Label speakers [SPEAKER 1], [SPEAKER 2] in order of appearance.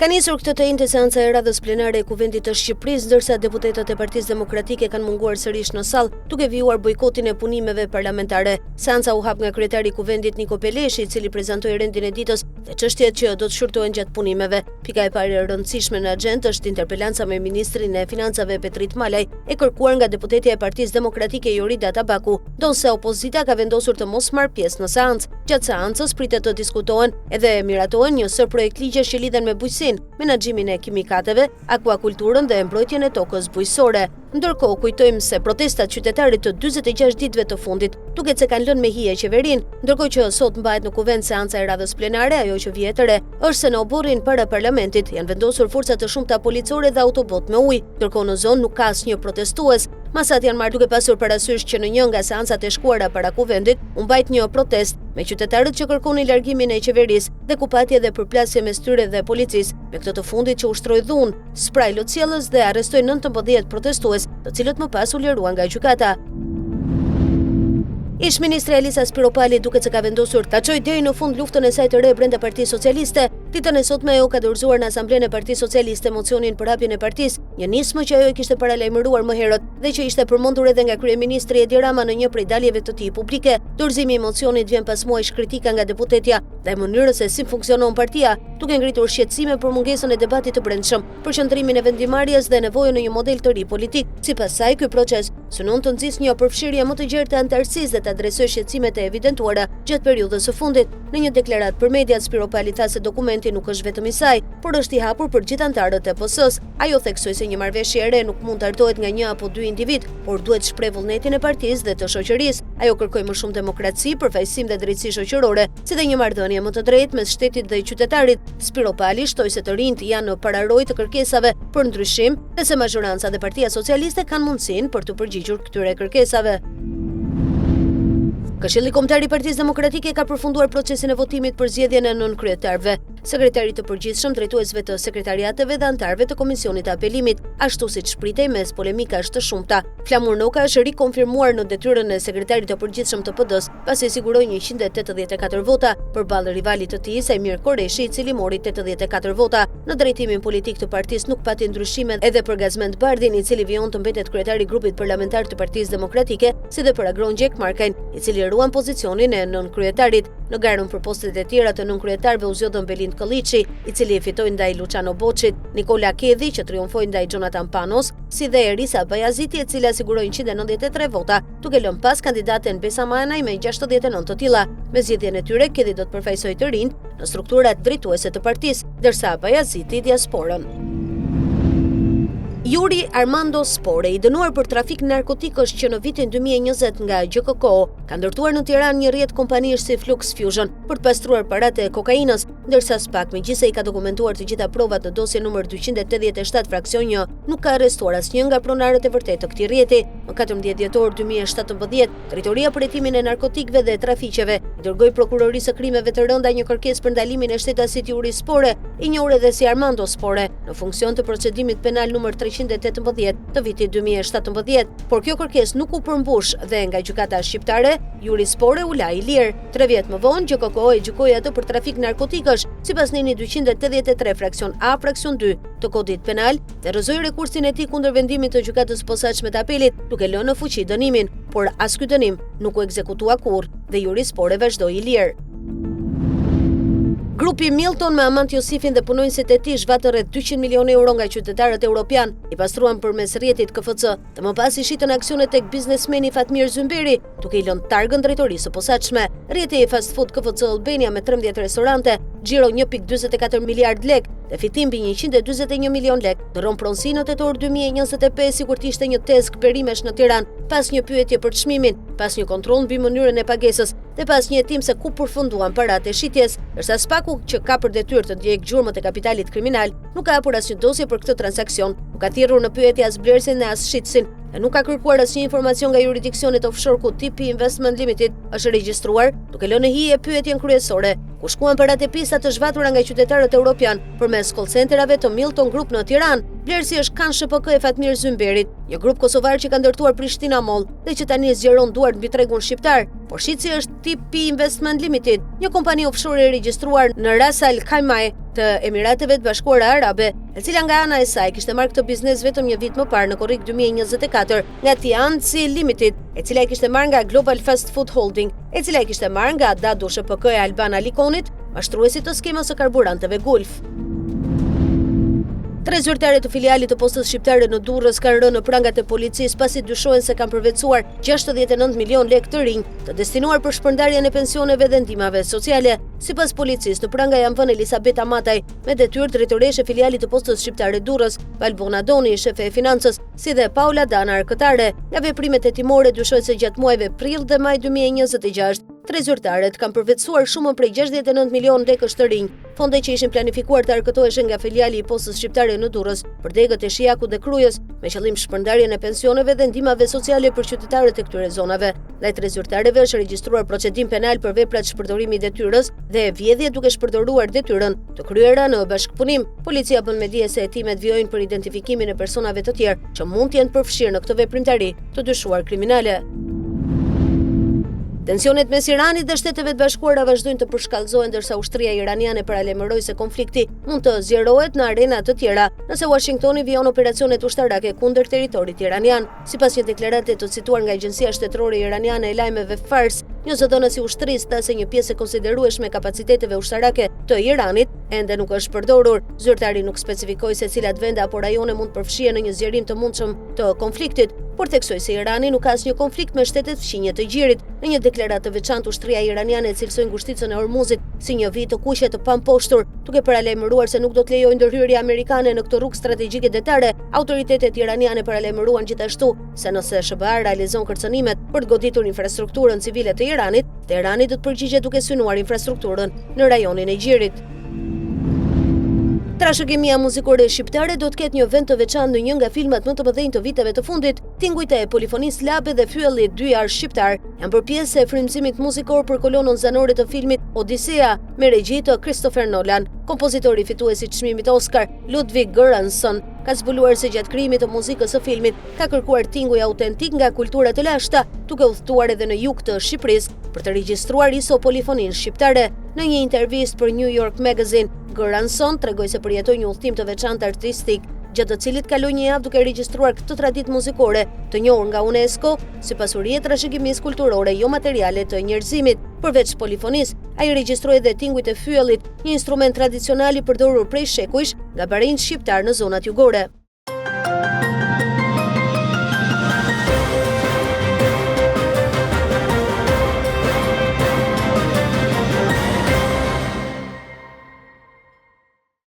[SPEAKER 1] Ka nisur këtë të njëjtë seanca e radhës plenare e Kuvendit të Shqipërisë, ndërsa deputetët e Partisë Demokratike kanë munguar sërish në sallë duke vijuar bojkotin e punimeve parlamentare. Seanca u hap nga kryetari i Kuvendit Niko Peleshi, i cili prezantoi rendin e ditës dhe çështjet që do të shqyrtohen gjatë punimeve. Pika e parë e rëndësishme në agjendë është interpelanca me ministrin e Financave Petrit Malaj, e kërkuar nga deputetja e Partisë Demokratike Jorida Tabaku, ndonse opozita ka vendosur të mos marrë pjesë në seancë. Gjatë seancës pritet të diskutohen edhe miratohen një sër projekt ligjesh që lidhen me bujqësinë, menaxhimin e kimikateve, akvakulturën dhe mbrojtjen e tokës bujqësore. Ndërkohë kujtojmë se protestat qytetarit të 46 ditëve të fundit duket se kanë lënë me hije qeverinë, ndërkohë që sot mbahet në Kuvend seanca e radhës plenare. Ajo që vjen e re është se në oborrin para parlamentit janë vendosur forca të shumta policore dhe autobot me ujë, ndërkohë në zonë nuk ka asnjë protestues. Masat janë marrë duke pasur parasysh që në një nga seancat e shkuara para Kuvendit u mbajt një protest me qytetarët që kërkonin largimin e qeverisë dhe kupatje dhe përplasje mes tyre dhe policisë, me këtë të fundit që ushtroi dhunë, spraj lotësjellës dhe arrestoi 19 protestues, të cilët më pas u liruan nga gjykata. Ish-ministri Elisa Spiropali duket se ka vendosur ta çojë deri në fund luftën e saj të re brenda Partisë Socialiste. Ditën e sotme ajo ka dorëzuar në Asamblenë e Partisë Socialiste mocionin për hapjen e partisë, një nismë që ajo e kishte paralajmëruar më herët dhe që ishte përmendur edhe nga kryeministri Edi Rama në një prej daljeve të tij publike. Dorëzimi i mocionit vjen pas muajsh kritika nga deputetja dhe mënyrës se si funksionon partia, duke ngritur shqetësime për mungesën e debatit të brendshëm, përqendrimin e vendimarrjes dhe nevojën në një model të ri politik. Sipas saj, ky proces synon të nxjisë një përfshirje më të gjerë të antarësisë dhe të adresojë shqetësimet e evidentuara gjatë periudhës së fundit. Në një deklaratë për mediat, Spiropali tha se dokumenti nuk është vetëm i saj, por është i hapur për gjithë anëtarët e PS-s. Ajo theksoi se një marrëveshje e re nuk mund të hartohet nga një apo dy individ, por duhet shpreh vullnetin e partisë dhe të shoqërisë. Ajo kërkoi më shumë demokraci, përfaqësim dhe drejtësi shoqërore, si dhe një marrëdhënie më të drejtë mes shtetit dhe qytetarit. Spiropali shtoi se të rinjt janë në pararojë të kërkesave për ndryshim dhe se majoranca dhe Partia Socialiste kanë mundësinë për të përgjigjur këtyre kërkesave. Këshilli Kombëtar i Partisë Demokratike ka përfunduar procesin e votimit për zgjedhjen e nënkryetarëve. Sekretarit të përgjithshëm, drejtuesve të sekretariateve dhe anëtarëve të Komisionit të Apelimit, ashtu siç shpritej mes polemikash të shumta. Flamur Noka është rikonfirmuar në detyrën e sekretarit të përgjithshëm të PD-s, pasi siguroi 184 vota përballë rivalit të tij, Sajmir Koreshi, i cili mori 84 vota. Në drejtimin politik të partisë nuk pati ndryshime edhe për Gazmend Bardhin, i cili vijon të mbetet kryetari i grupit parlamentar të Partisë Demokratike, si dhe për Agron Gjek Markajn, i cili ruan pozicionin e nënkryetarit. Në garën për postet e tjera të nënkryetarëve u zgjodën Belind Kolliçi, i cili fitoi ndaj Luciano Boçit, Nikola Kedhi, që triumfoi ndaj Jonathan Panos, si dhe Erisa Bayaziti, e cila siguroi 193 vota, duke lënë pas kandidaten Besama Anaj me 69 të tilla. Me zgjedhjen e tyre, Kedhi do të përfaqësojë të rinjt në strukturat drejtuese të partisë, ndërsa Bayaziti diasporën. Juri Armando Spore, i dënuar për trafik narkotikësh që në vitin 2020 nga GKK, ka ndërtuar në Tiranë një rrjet kompanish si Flux Fusion për të pastruar paratë e kokainës, ndërsa SPAK, megjithëse i ka dokumentuar të gjitha provat në dosje numër 287 fraksion 1, nuk ka arrestuar asnjë nga pronarët e vërtetë të këtij rrjeti. Më 14 dhjetor 2017, Drejtoria për hetimin e narkotikëve dhe trafiqeve i dërgoi prokurorisë së krimeve të rënda një kërkesë për ndalimin e shtetasit Juri Spore, i njohur edhe si Armando Spore, në funksion të procedimit penal numër 318 të vitit 2017, por kjo kërkesë nuk u përmbush dhe nga gjykata shqiptare, Juri Spore u la i lirë. 3 vjet më vonë, GKK e gjykoi atë për trafik narkotikësh, sipas neni 283 fraksion A, fraksion 2 të kodit penal, dhe rrëzoi rekursin e tij kundër vendimit të gjykatës posaçme të apelit, duke lënë në fuqi dënimin, por as ky dënim nuk u ekzekutua kurrë dhe Juri Spore vazhdoi i lirë. Grupi Milton me Amant Josifin dhe punonjësit e tij zhvatën rreth 200 milionë euro nga qytetarët evropian, i pastruan përmes rrjetit KFC, dhe më pas i shitën aksione tek biznesmeni Fatmir Zymberi, duke i lënë targën drejtorisë së posaçme. Rrjeti i fast food KFC Albania me 13 restorante, xhiro 1.44 miliard lek dhe fitim mbi 141 milion lek, ndron pronësi në tetor 2025 sikur të ishte një tezk perimesh në Tiranë, pas një pyetje për çmimin, pas një kontroll mbi mënyrën e pagesës dhe pas një hetim se ku përfunduan paratë e shitjes, ndërsa SPAK-u, që ka për detyrë të ndjejë gjurmët e kapitalit kriminal, nuk ka hapur asnjë dosje për këtë transaksion, nuk ka thirrur në pyetje as blerësin e as shitsin, dhe nuk ka kërkuar asnjë informacion nga jurisdiksionit offshore ku TP Investment Limited është regjistruar, duke lënë në hije pyetjen kryesore, ku shkuan paratë e pista të zhvatura nga qytetarët evropian përmes call centerave të Milton Group në Tiranë. Vlerësi është kan SHPK e Fatmir Zymberit, një grup kosovar që ka ndërtuar Prishtina Mall dhe që tani zgjeron duart mbi tregun shqiptar. Por shitsi është TP Investment Limited, një kompani offshore e regjistruar në Ras Al Khaimah të Emirateve të Bashkuara Arabe, e cila nga ana e saj kishte marrë këtë biznes vetëm një vit më parë në korrik 2024 nga Tianzi Limited, e cila e kishte marrë nga Global Fast Food Holding, e cila e kishte marrë nga Dadu SHPK e Albana Likonit, mashtruesit të skemës së karburanteve Gulf. 3 zyrtarë të filialit të postës shqiptare në Durrës kanë rënë në prangat e policisë pasi dyshohen se kanë përvetësuar 69 milion lekë të rinj të destinuar për shpërndarjen e pensioneve dhe ndihmave sociale. Sipas policisë, në pranga janë vënë Elisabeta Mataj, me detyrë drejtoreshe e filialit të postës shqiptare Durrës, Valbona Doni, shefe e financës, si dhe Paula Dana, arkëtare. Nga veprimet hetimore dyshohet se gjatë muajve prill dhe maj 2026, 3 zyrtarët kanë përvetësuar shumën prej 69 milion lekësh të rinj, fonde që ishin planifikuar të arkëtoheshin nga filiali i postës shqiptare në Durrës për degët e Shijakut dhe Krujës, me qëllim shpërndarjen e pensioneve dhe ndihmave sociale për qytetarët e këtyre zonave. Ndaj 3 zyrtarëve është regjistruar procedim penal për veprat shpërdorimi i detyrës dhe vjedhje duke shpërdoruar detyrën të kryera në bashkëpunim. Policia bën me dije se hetimet vijojnë për identifikimin e personave të tjerë që mund të jenë përfshirë në këtë veprimtari të dyshuar kriminale. Tensionet mes Iranit dhe Shteteve të Bashkuara vazhdojnë të përshkallëzohen ndërsa ushtria iraniane paralajmëroi se konflikti mund të zgjerohet në arena të tjera nëse Washingtoni vijon operacionet ushtarake kundër territorit iranian. Sipas një deklarate të cituar nga Agjencia Shtetërore Iraniane e Lajmeve Fars, një zëdhënësi ushtrisë tha se një pjesë e konsiderueshme e kapaciteteve ushtarake të Iranit ende nuk është përdorur. Zyrtari nuk specifikoi se cilat vende apo rajone mund përfshihen në një zgjerim të mundshëm të konfliktit, por theksoi se Irani nuk ka asnjë konflikt me shtetet fqinje të Gjirit. Në një deklaratë të veçantë, ushtria iraniane e cilësoi ngushticën e Hormuzit si një vijë të kuqe të pamposhtur, duke paralajmëruar se nuk do të lejojë ndërhyrje amerikane në këtë rrugë strategjike detare. Autoritetet iraniane paralajmëruan gjithashtu se nëse SBA realizon kërcënimet për të goditur infrastrukturën civile të Iranit, Teherani do të përgjigjet duke synuar infrastrukturën në rajonin e Gjirit. Trashëgimia muzikore shqiptare do të ketë një vend të veçantë në një nga filmat më të mëdhenj të viteve të fundit. Tingujt e polifonisë Labe dhe Fyelli 2 shqiptar janë bërë pjesë e frymëzimit muzikor për kolonën zanore të filmit Odisea me regji të Christopher Nolan. Kompozitori fituesi i çmimit Oscar, Ludwig Göransson, ka zbuluar se gjatë krijimit të muzikës së filmit ka kërkuar tinguj autentik nga kulturat e lashta, duke udhëtuar edhe në jug të Shqipërisë për të regjistruar iso polifoninë shqiptare. Në një intervistë për New York Magazine, Göransson tregoi se përjetoi një udhtim të veçantë artistik, gjatë të cilit kaloi një javë duke regjistruar këtë traditë muzikore të njohur nga UNESCO si pasuri e trashëgimisë kulturore jo materiale të njerëzimit. Përveç polifonisë, ai regjistroi edhe tingujt e fyellit, një instrument tradicional i përdorur prej shekujsh nga barinjt shqiptar në zonat jugore.